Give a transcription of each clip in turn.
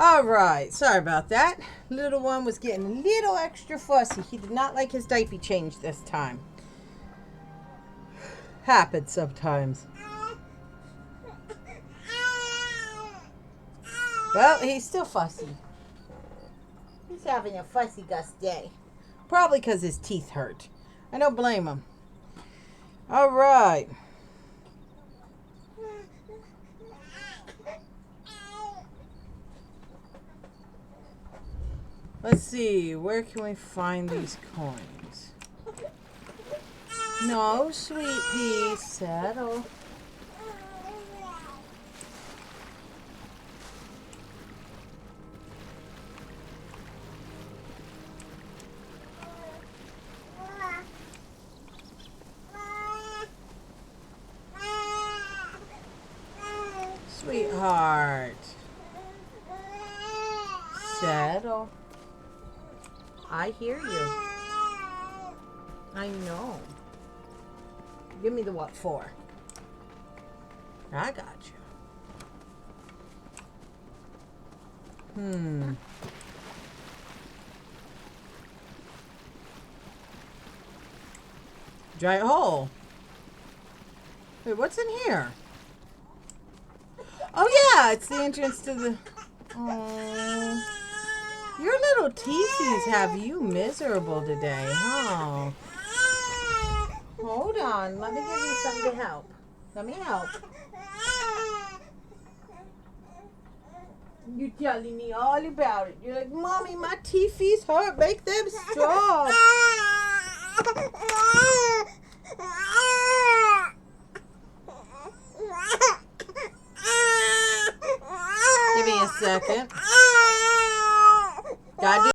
All right, sorry about that. Little one was getting a little extra fussy. He did not like his diaper change this time. Happens sometimes. Well, he's still fussy. He's having a fussy Gus day. Probably because his teeth hurt. I don't blame him. All right. Let's see, where can we find these coins? No, sweet pea, settle. Sweetheart. Settle. I hear you. I know. Give me the what for? I got you. Dry hole. Wait, what's in here? Oh yeah, it's the entrance to the... Oh. Your little teethies have you miserable today, huh? Hold on, let me give you something to help. Let me help. You're telling me all about it. You're like, Mommy, my teethies hurt. Make them stop. Give me a second. Gotta do.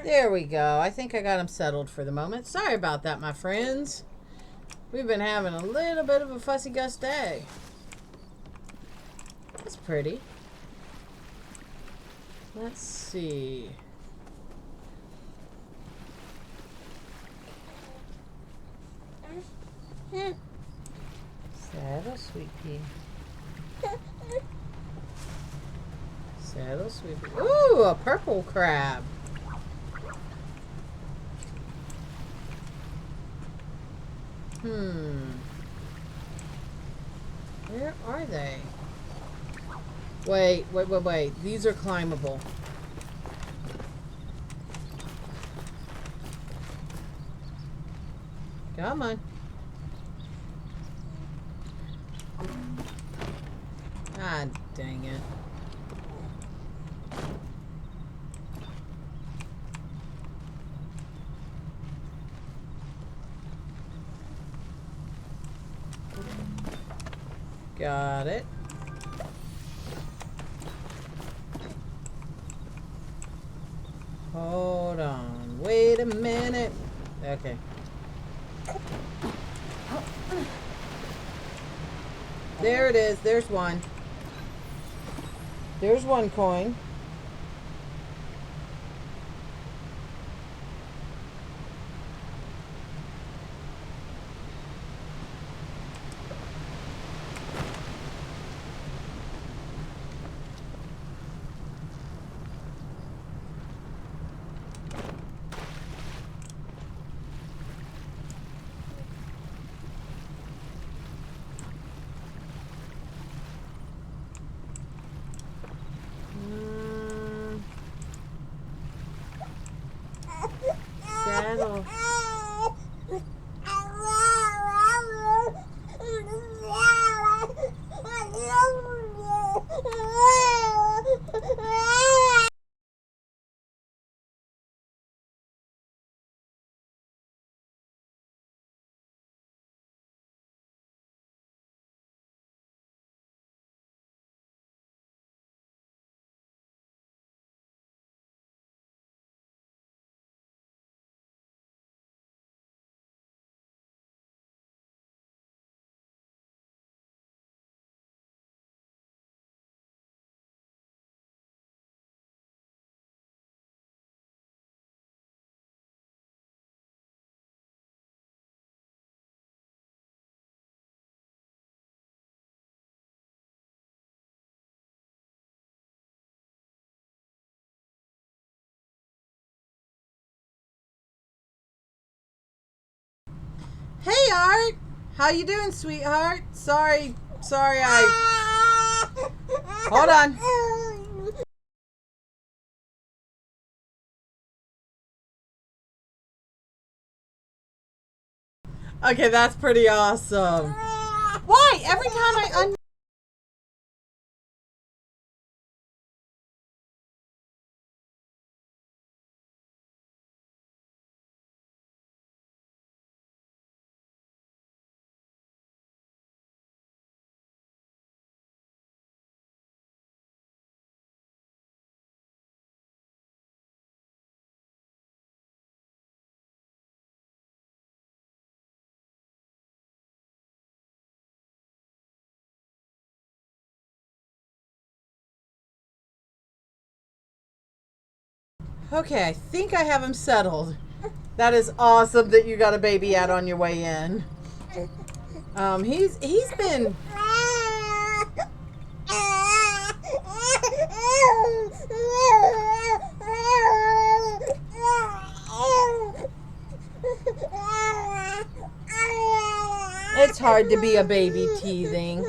There we go. I think I got them settled for the moment. Sorry about that, my friends. We've been having a little bit of a fussy Gus day. That's pretty. Let's see. Settle, sweet pea. Settle, sweet pea. Ooh, a purple crab. Where are they? Wait. These are climbable. Come on. Ah, dang it. Got it. Hold on. Wait a minute. Okay. There it is. There's one. There's one coin. Hey, Art. How you doing, sweetheart? Sorry, Hold on. Okay, that's pretty awesome. Why? Every time I Okay, I think I have him settled. That is awesome that you got a baby out on your way in. He's been. It's hard to be a baby teething.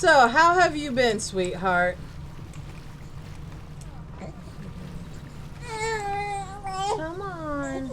So, how have you been, sweetheart? Come on.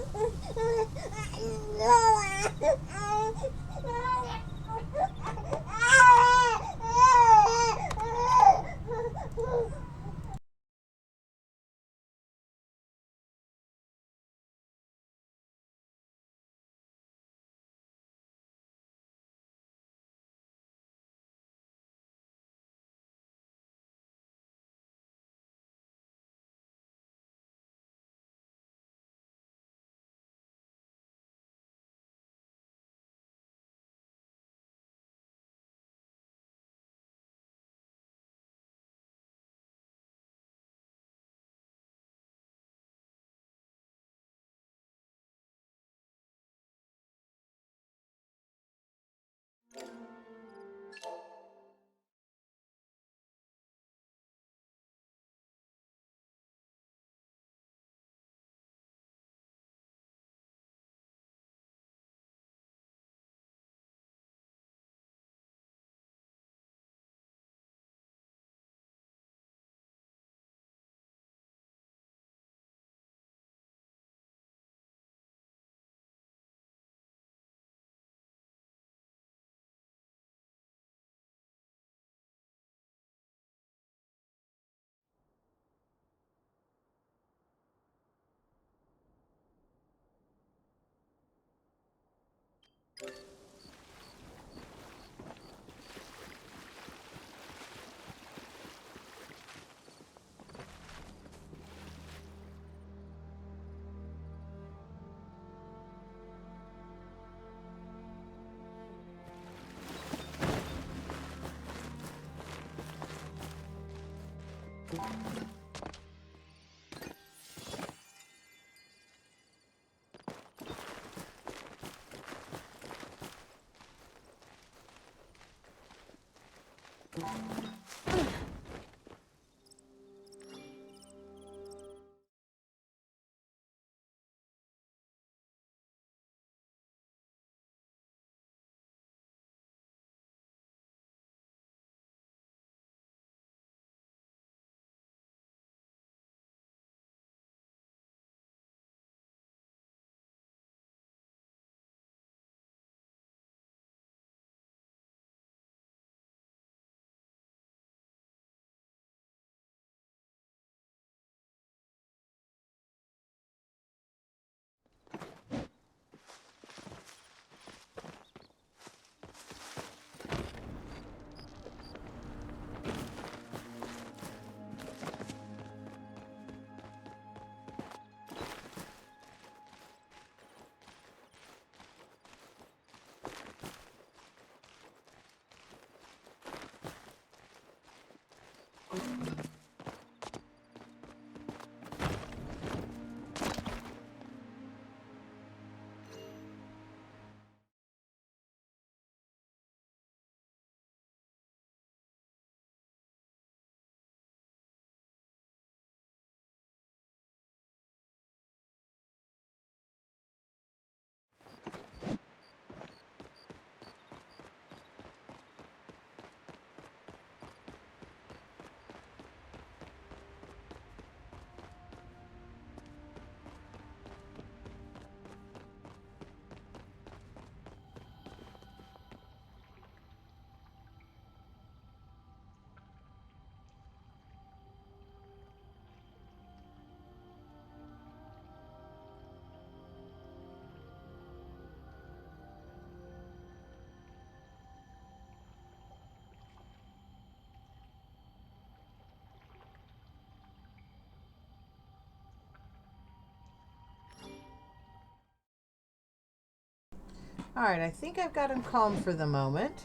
Alright, I think I've got him calm for the moment.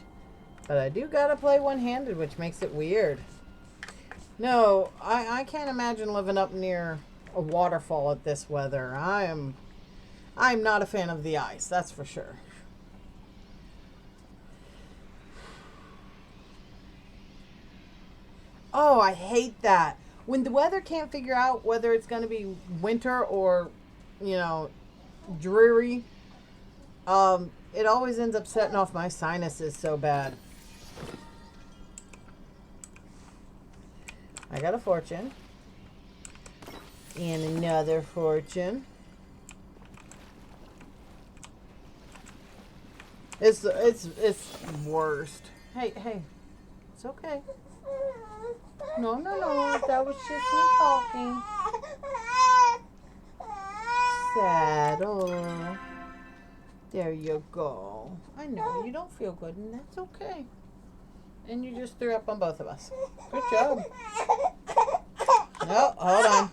But I do gotta play one-handed, which makes it weird. No, I can't imagine living up near a waterfall at this weather. I'm not a fan of the ice, that's for sure. Oh, I hate that. When the weather can't figure out whether it's going to be winter or, dreary, it always ends up setting off my sinuses so bad. I got a fortune. And another fortune. It's worst. Hey, it's okay. No, that was just me talking. Saddle. There you go. I know you don't feel good, and that's okay. And you just threw up on both of us. Good job. No, hold on.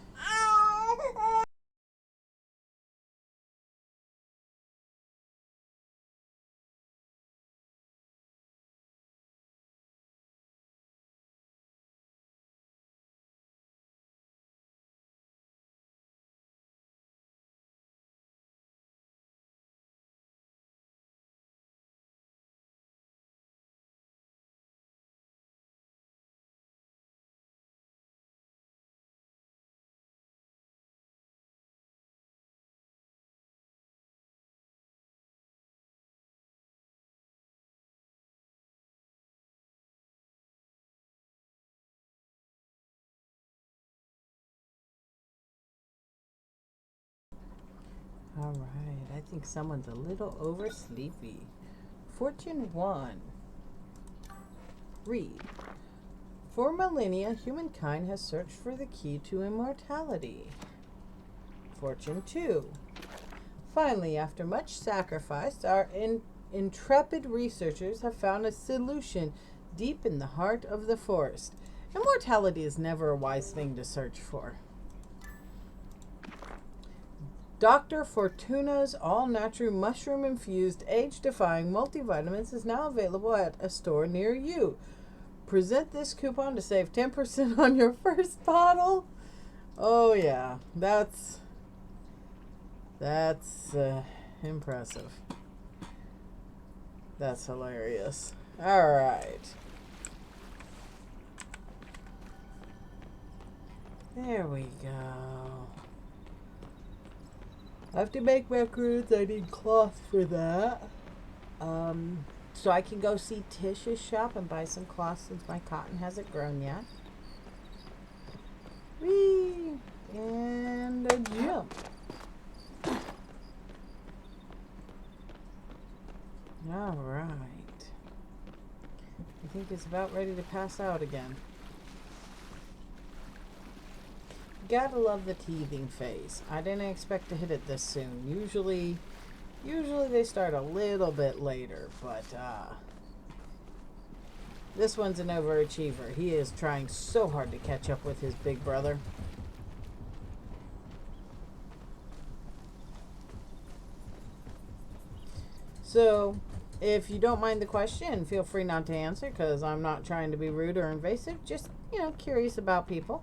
All right, I think someone's a little oversleepy. Fortune 1. Read. For millennia, humankind has searched for the key to immortality. Fortune 2. Finally, after much sacrifice, our intrepid researchers have found a solution deep in the heart of the forest. Immortality is never a wise thing to search for. Dr. Fortuna's all-natural mushroom-infused, age-defying multivitamins is now available at a store near you. Present this coupon to save 10% on your first bottle. Oh yeah, that's impressive. That's hilarious. All right. There we go. I have to make macarons. I need cloth for that. So I can go see Tish's shop and buy some cloth since my cotton hasn't grown yet. Whee! And a jump. All right. I think it's about ready to pass out again. Gotta love the teething phase. I didn't expect to hit it this soon. Usually they start a little bit later, but this one's an overachiever. He is trying so hard to catch up with his big brother. So, if you don't mind the question, feel free not to answer because I'm not trying to be rude or invasive. Just, curious about people.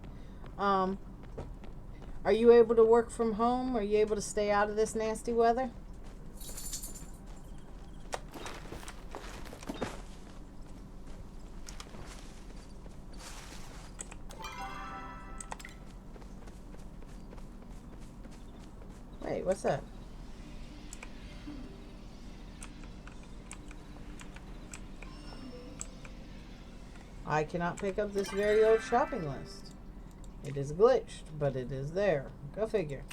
Are you able to work from home? Are you able to stay out of this nasty weather? Wait, what's that? I cannot pick up this very old shopping list. It is glitched, but it is there. Go figure.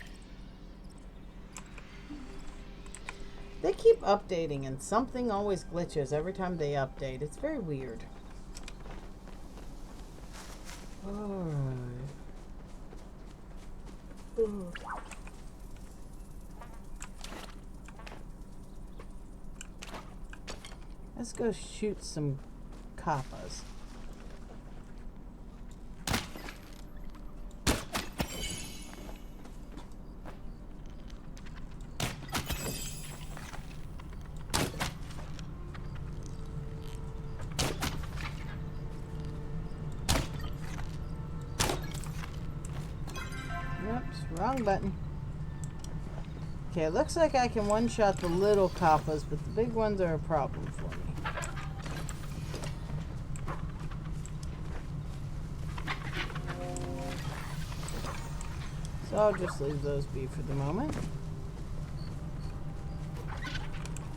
They keep updating and something always glitches every time they update. It's very weird. Alright. Let's go shoot some kappas. Wrong button. Okay, it looks like I can one-shot the little kappas, but the big ones are a problem for me. So I'll just leave those be for the moment.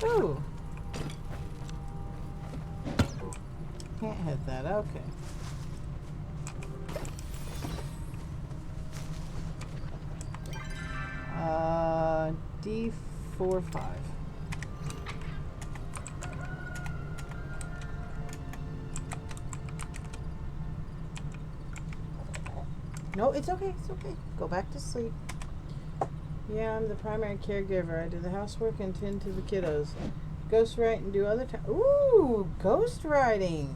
Ooh. Can't hit that, okay. D4-5. No, it's okay, it's okay. Go back to sleep. Yeah, I'm the primary caregiver. I do the housework and tend to the kiddos. Ghostwrite and do other tasks. Ooh, ghostwriting.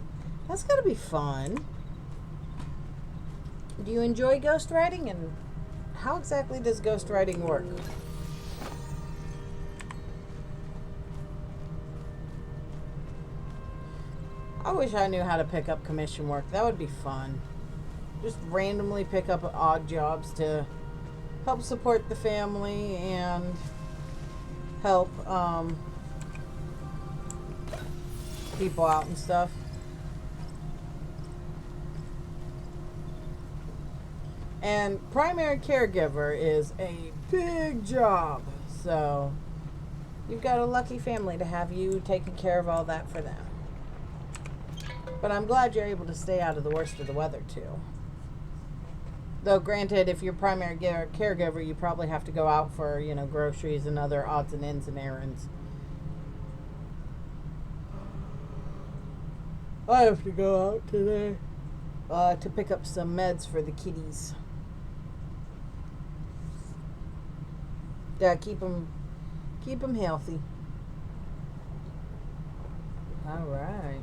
That's gotta be fun. Do you enjoy ghostwriting, and how exactly does ghostwriting work? I wish I knew how to pick up commission work. That would be fun. Just randomly pick up odd jobs to help support the family and help people out and stuff. And primary caregiver is a big job. So you've got a lucky family to have you taking care of all that for them. But I'm glad you're able to stay out of the worst of the weather too. Though granted, if you're primary caregiver, you probably have to go out for, you know, groceries and other odds and ends and errands. I have to go out today to pick up some meds for the kitties. Yeah, keep them healthy. All right.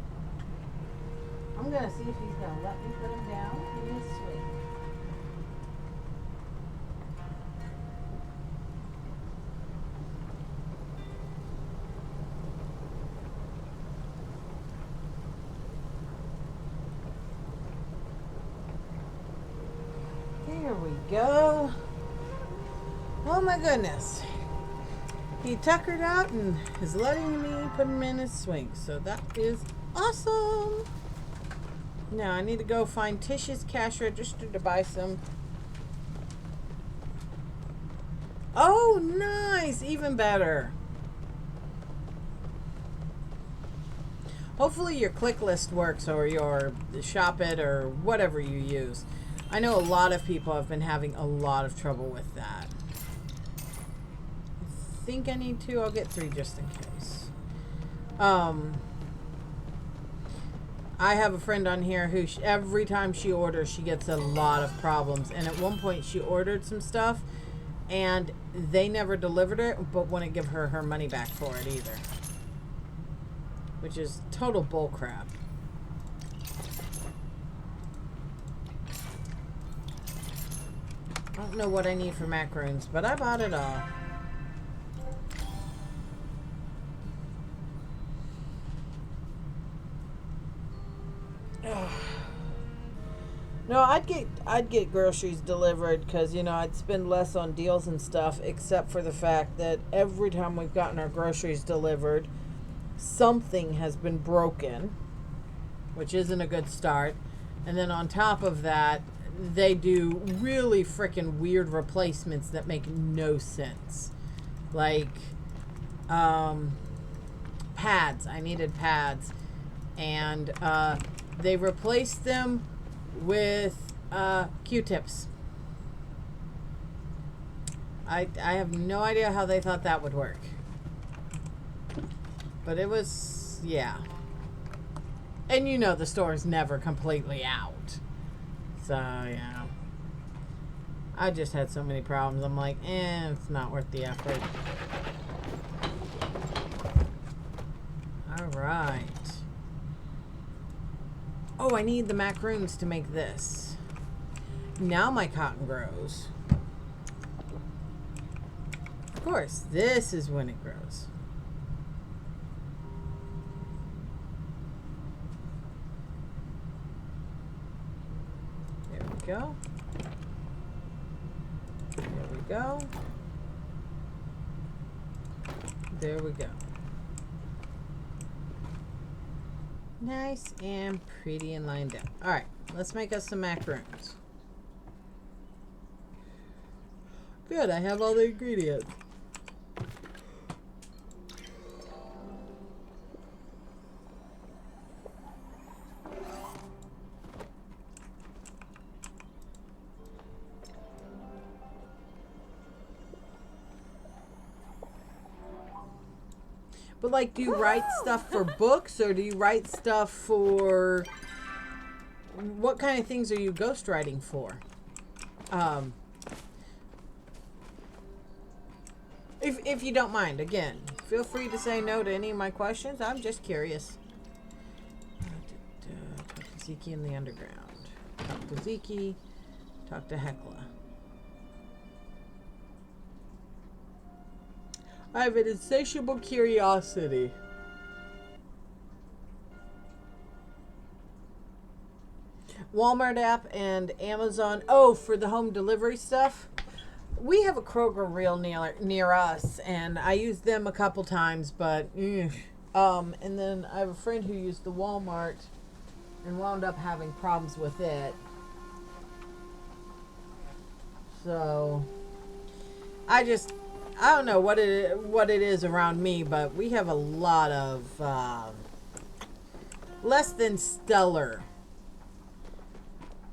I'm gonna see if he's gonna let me put him down in his swing. There we go. Oh my goodness. He tuckered out and is letting me put him in his swing. So that is awesome. Now I need to go find Tish's cash register to buy some. Oh, nice. Even better. Hopefully your click list works, or your shop it, or whatever you use. I know a lot of people have been having a lot of trouble with that. I think I need 2. I'll get 3 just in case. I have a friend on here who every time she orders, she gets a lot of problems. And at one point, she ordered some stuff, and they never delivered it, but wouldn't give her her money back for it either. Which is total bullcrap. I don't know what I need for macaroons, but I bought it all. No, I'd get groceries delivered because, you know, I'd spend less on deals and stuff, except for the fact that every time we've gotten our groceries delivered, something has been broken, which isn't a good start. And then on top of that, they do really freaking weird replacements that make no sense. Like pads. I needed pads, and they replaced them with Q-tips. I have no idea how they thought that would work. But it was, yeah. And you know the store's never completely out. So, yeah. I just had so many problems. I'm like, it's not worth the effort. Alright. Oh, I need the macaroons to make this. Now my cotton grows. Of course, this is when it grows. There we go. There we go. There we go. Nice and pretty and lined up. All right, let's make us some macaroons. Good, I have all the ingredients. But like, do you write stuff for books, or do you write stuff for... What kind of things are you ghostwriting for? If you don't mind, again, feel free to say no to any of my questions. I'm just curious. Talk to Zeke in the underground. Talk to Zeke. Talk to Hecla. I have an insatiable curiosity. Walmart app and Amazon. Oh, for the home delivery stuff? We have a Kroger real near us, and I used them a couple times, but and then I have a friend who used the Walmart and wound up having problems with it. So I don't know what it is around me, but we have a lot of less than stellar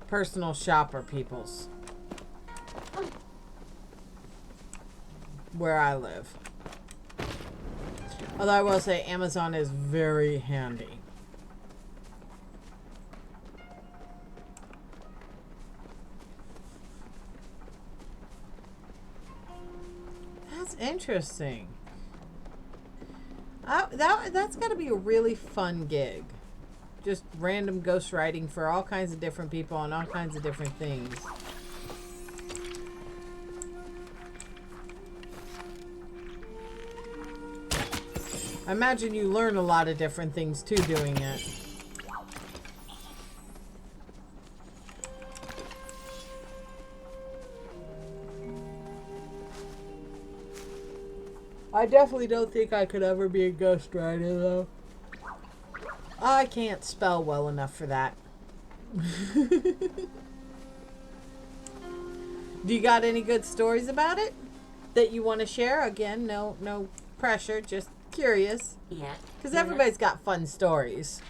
personal shopper peoples where I live. Although I will say Amazon is very handy. That's interesting. That's got to be a really fun gig. Just random ghostwriting for all kinds of different people on all kinds of different things. I imagine you learn a lot of different things too doing it. I definitely don't think I could ever be a ghostwriter though. I can't spell well enough for that. Do you got any good stories about it that you want to share? Again, no pressure, just curious. Yeah. Because everybody's got fun stories.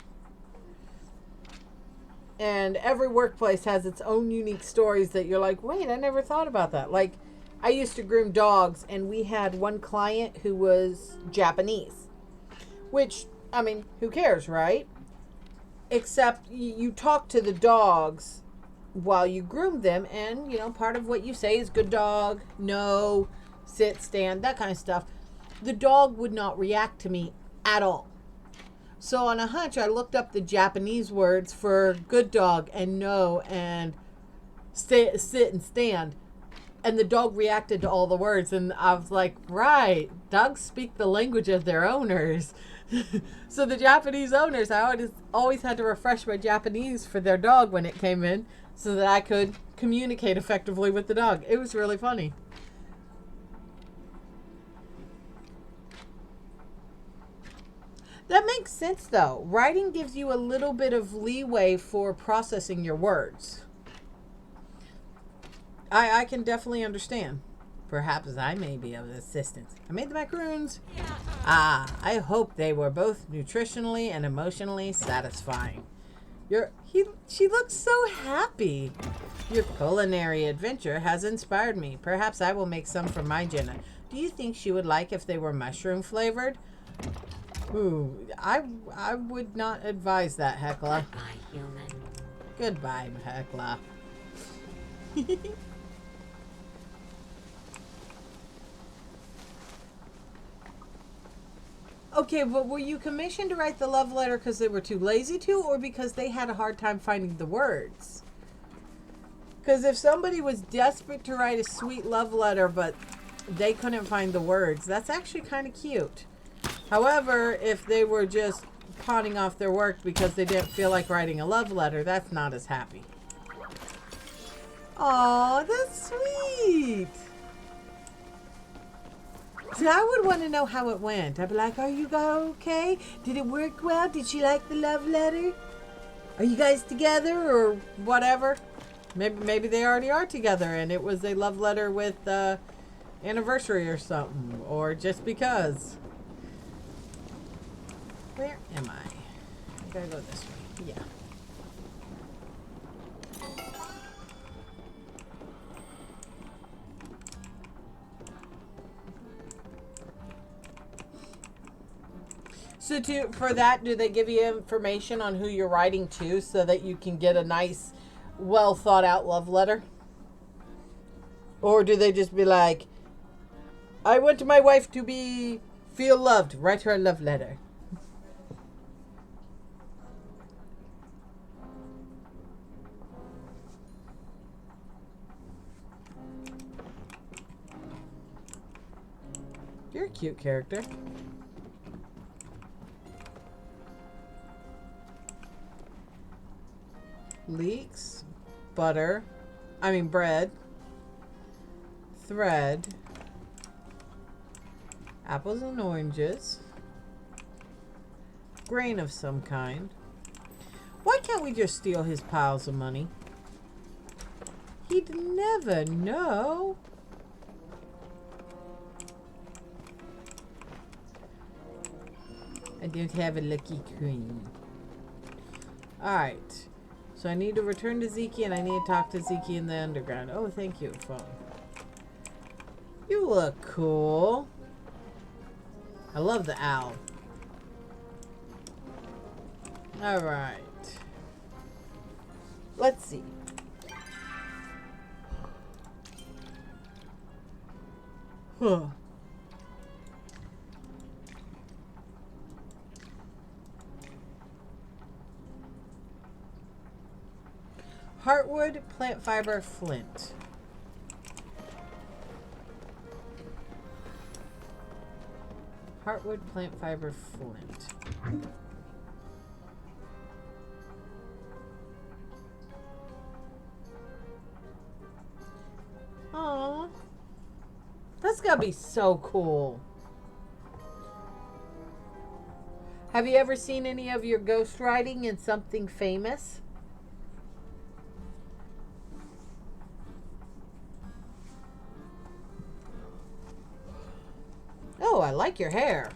And every workplace has its own unique stories that you're like, wait, I never thought about that. Like, I used to groom dogs, and we had one client who was Japanese. Which, I mean, who cares, right? Except you talk to the dogs while you groom them, and, you know, part of what you say is good dog, no, sit, stand, that kind of stuff. The dog would not react to me at all. So on a hunch, I looked up the Japanese words for good dog and no and sit and stand. And the dog reacted to all the words. And I was like, right, dogs speak the language of their owners. So the Japanese owners, I always had to refresh my Japanese for their dog when it came in so that I could communicate effectively with the dog. It was really funny. That makes sense, though. Writing gives you a little bit of leeway for processing your words. I can definitely understand. Perhaps I may be of assistance. I made the macaroons. I hope they were both nutritionally and emotionally satisfying. She looks so happy. Your culinary adventure has inspired me. Perhaps I will make some for my Jenna. Do you think she would like if they were mushroom flavored? Ooh, I would not advise that, Hecla. Goodbye, human. Goodbye, Hecla. Okay, but were you commissioned to write the love letter because they were too lazy to, or because they had a hard time finding the words? Because if somebody was desperate to write a sweet love letter, but they couldn't find the words, that's actually kind of cute. However, if they were just pawning off their work because they didn't feel like writing a love letter, that's not as happy. Aw, that's sweet. So I would want to know how it went. I'd be like, are you guys okay? Did it work well? Did she like the love letter? Are you guys together or whatever? Maybe they already are together and it was a love letter with anniversary or something. Or just because. Where am I? I gotta go this way. Yeah. So for that, do they give you information on who you're writing to so that you can get a nice, well thought out love letter? Or do they just be like, I want my wife to feel loved. Write her a love letter. You're a cute character. Leeks, bread, thread, apples and oranges, grain of some kind. Why can't we just steal his piles of money? He'd never know. I don't have a lucky coin. Alright. So I need to return to Zeke and I need to talk to Zeke in the underground. Oh, thank you, phone. You look cool. I love the owl. Alright. Let's see. Huh. Heartwood, plant fiber, flint. Heartwood, plant fiber, flint. Aww. That's gotta be so cool. Have you ever seen any of your ghostwriting in something famous? Oh, I like your hair.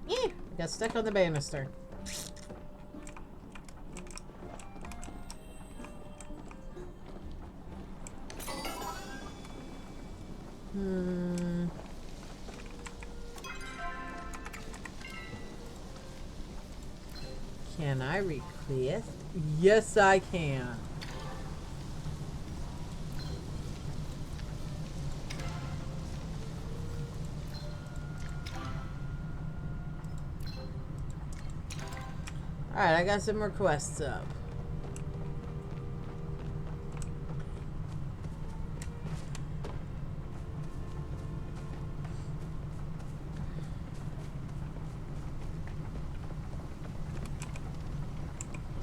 Yeah, got stuck on the banister. Can I request? Yes, I can. Alright, I got some requests up.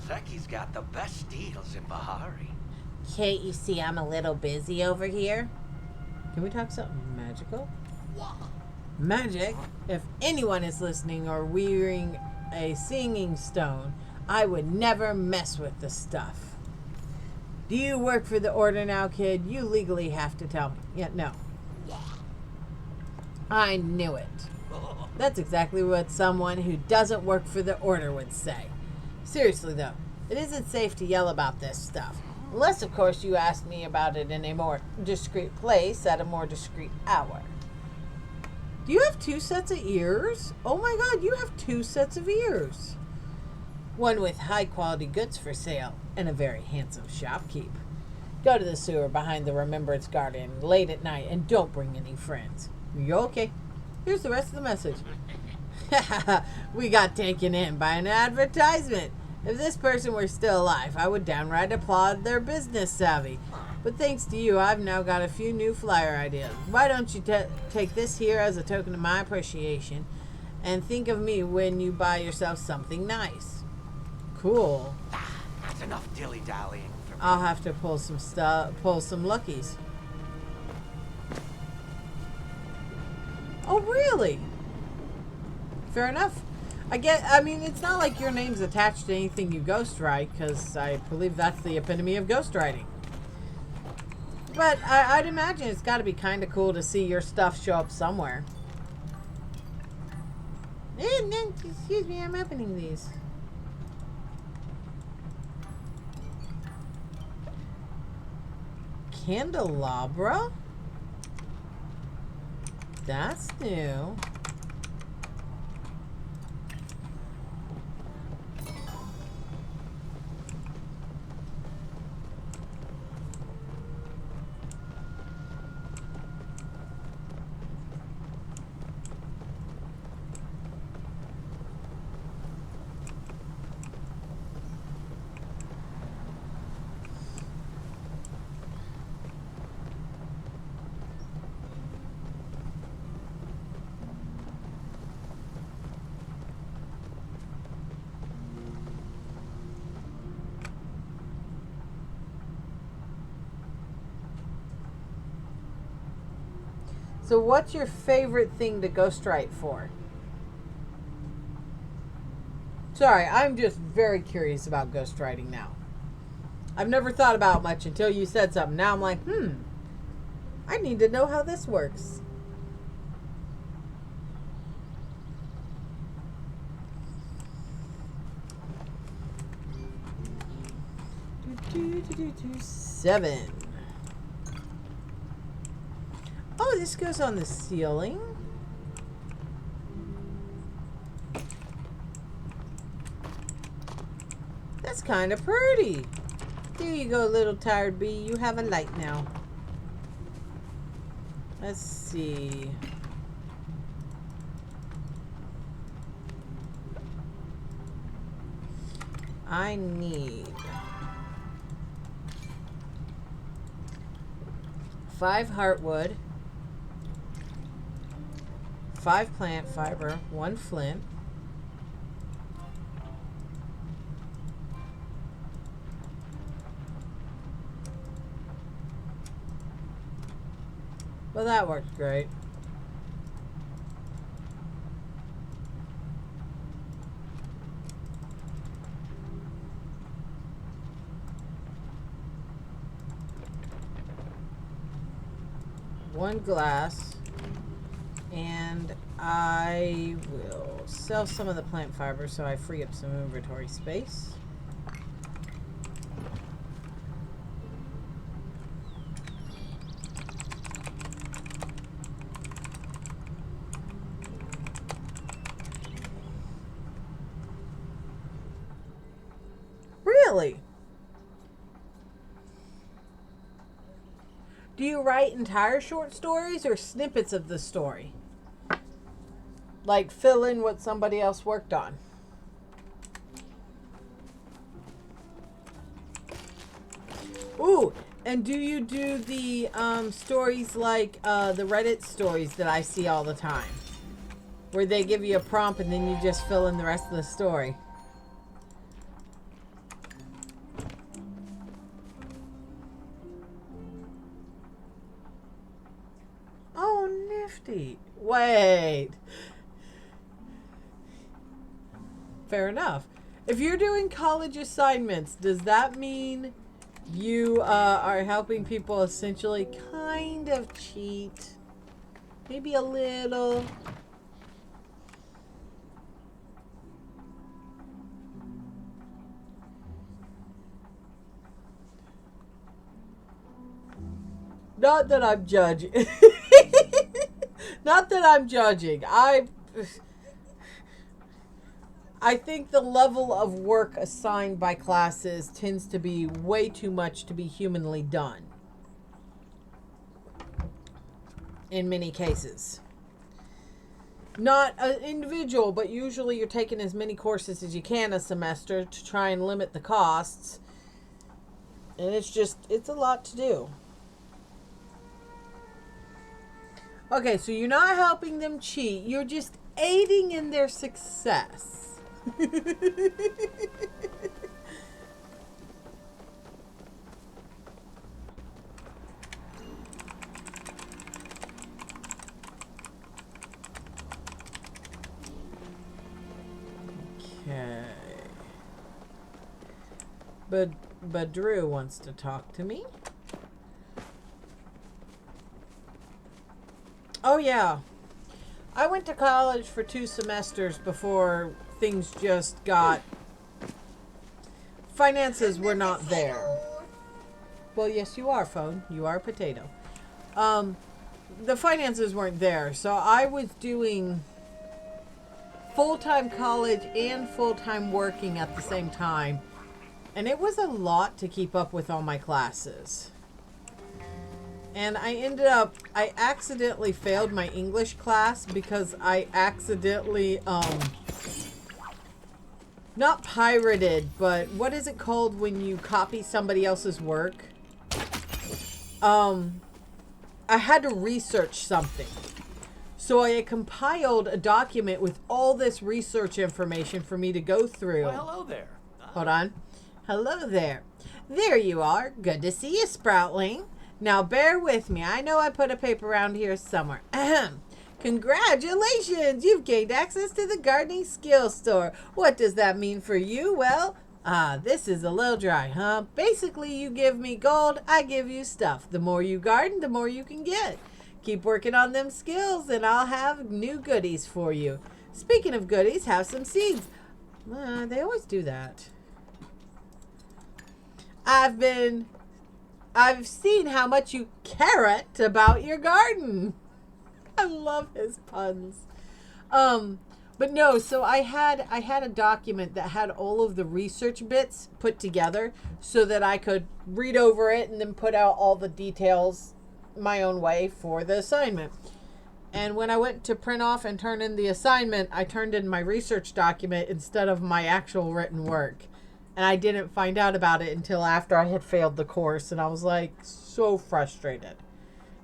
Zeki's got the best deals in Bahari. Kate, you see I'm a little busy over here. Can we talk something magical? Magic? If anyone is listening or wearing a singing stone, I would never mess with the stuff. Do you work for the order now, kid? You legally have to tell me. Yeah, no. I knew it. That's exactly what someone who doesn't work for the order would say. Seriously, though, it isn't safe to yell about this stuff. Unless, of course, you ask me about it in a more discreet place at a more discreet hour. Do you have 2 sets of ears? Oh my god, you have 2 sets of ears. One with high-quality goods for sale and a very handsome shopkeep. Go to the sewer behind the Remembrance Garden late at night and don't bring any friends. You okay? Here's the rest of the message. We got taken in by an advertisement. If this person were still alive, I would downright applaud their business savvy. But thanks to you, I've now got a few new flyer ideas. Why don't you take this here as a token of my appreciation and think of me when you buy yourself something nice. Cool. That's enough dilly-dallying for me. I'll have to pull some luckies. Oh, really? Fair enough. I mean, it's not like your name's attached to anything you ghostwrite, because I believe that's the epitome of ghostwriting. But I'd imagine it's got to be kind of cool to see your stuff show up somewhere. Excuse me, I'm opening these. Candelabra? That's new. So what's your favorite thing to ghostwrite for? Sorry, I'm just very curious about ghostwriting now. I've never thought about it much until you said something. Now I'm like, I need to know how this works. Seven. Oh, this goes on the ceiling. That's kind of pretty. There you go, little tired bee. You have a light now. Let's see. I need 5 heartwood, 5 plant fiber, 1 flint. Well, that worked great. One glass, and I will sell some of the plant fiber so I free up some inventory space. Really? Do you write entire short stories or snippets of the story? Like fill in what somebody else worked on? Ooh, and do you do the stories like the Reddit stories that I see all the time? Where they give you a prompt and then you just fill in the rest of the story? Oh, nifty. Wait. Fair enough. If you're doing college assignments, does that mean you are helping people essentially kind of cheat? Maybe a little. Not that I'm judging. Not that I'm judging. I think the level of work assigned by classes tends to be way too much to be humanly done. In many cases. Not an individual, but usually you're taking as many courses as you can a semester to try and limit the costs. And it's a lot to do. Okay, so you're not helping them cheat. You're just aiding in their success. But Drew wants to talk to me. Oh yeah. I went to college for 2 semesters before things just got... Finances were not there. Well, yes, you are, phone. You are a potato. The finances weren't there. So I was doing full-time college and full-time working at the same time. And it was a lot to keep up with all my classes. And I accidentally failed my English class because I accidentally, not pirated, but what is it called when you copy somebody else's work? I had to research something. So I compiled a document with all this research information for me to go through. Well, hello there. Hold on. Hello there. There you are. Good to see you, Sproutling. Now bear with me. I know I put a paper around here somewhere. Ahem. Congratulations! You've gained access to the gardening skills store. What does that mean for you? Well, this is a little dry, huh? Basically, you give me gold, I give you stuff. The more you garden, the more you can get. Keep working on them skills and I'll have new goodies for you. Speaking of goodies, have some seeds. They always do that. I've seen how much you carrot about your garden. I love his puns. But no, so I had a document that had all of the research bits put together so that I could read over it and then put out all the details my own way for the assignment. And when I went to print off and turn in the assignment, I turned in my research document instead of my actual written work. And I didn't find out about it until after I had failed the course. And I was like so frustrated.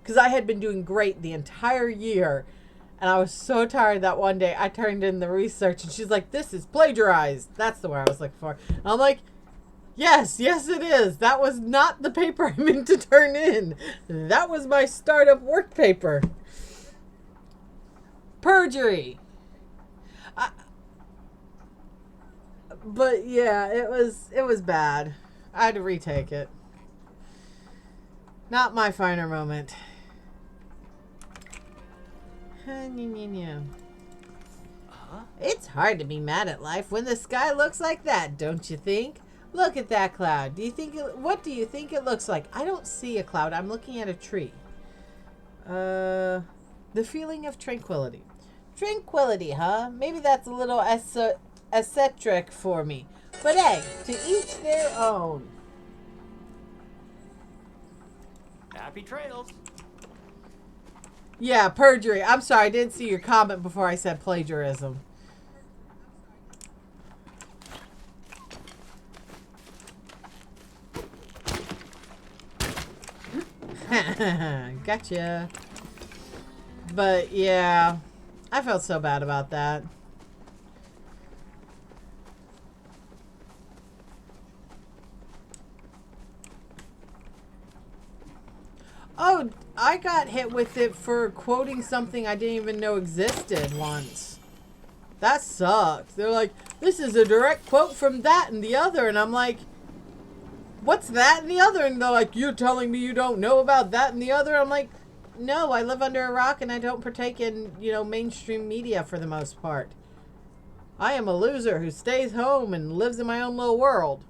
Because I had been doing great the entire year. And I was so tired that one day I turned in the research. And she's like, this is plagiarized. That's the word I was looking for. And I'm like, yes it is. That was not the paper I meant to turn in. That was my startup work paper. Perjury. But yeah, it was bad. I had to retake it. Not my finer moment. It's hard to be mad at life when the sky looks like that, don't you think? Look at that cloud. What do you think it looks like? I don't see a cloud. I'm looking at a tree. The feeling of tranquility. Tranquility, huh? Maybe that's a little eccentric for me. But hey, to each their own. Happy trails. Yeah, perjury. I'm sorry, I didn't see your comment before I said plagiarism. Gotcha. But yeah, I felt so bad about that. Oh, I got hit with it for quoting something I didn't even know existed once. That sucked. They're like, this is a direct quote from that and the other. And I'm like, what's that and the other? And they're like, you're telling me you don't know about that and the other? I'm like, no, I live under a rock and I don't partake in, mainstream media for the most part. I am a loser who stays home and lives in my own little world.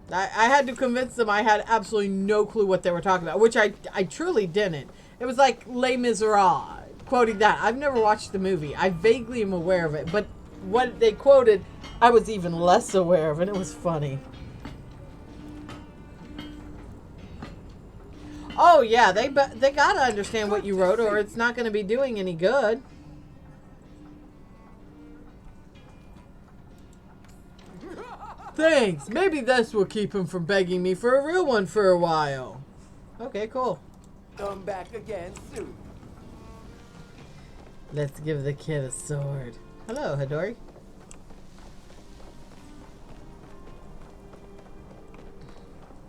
I had to convince them I had absolutely no clue what they were talking about, which I truly didn't. It was like Les Miserables, quoting that. I've never watched the movie. I vaguely am aware of it, but what they quoted, I was even less aware of, and it was funny. Oh yeah, they gotta understand what you wrote, or it's not going to be doing any good. Thanks. Maybe this will keep him from begging me for a real one for a while. Okay, cool. Come back again soon. Let's give the kid a sword. Hello, Hidori.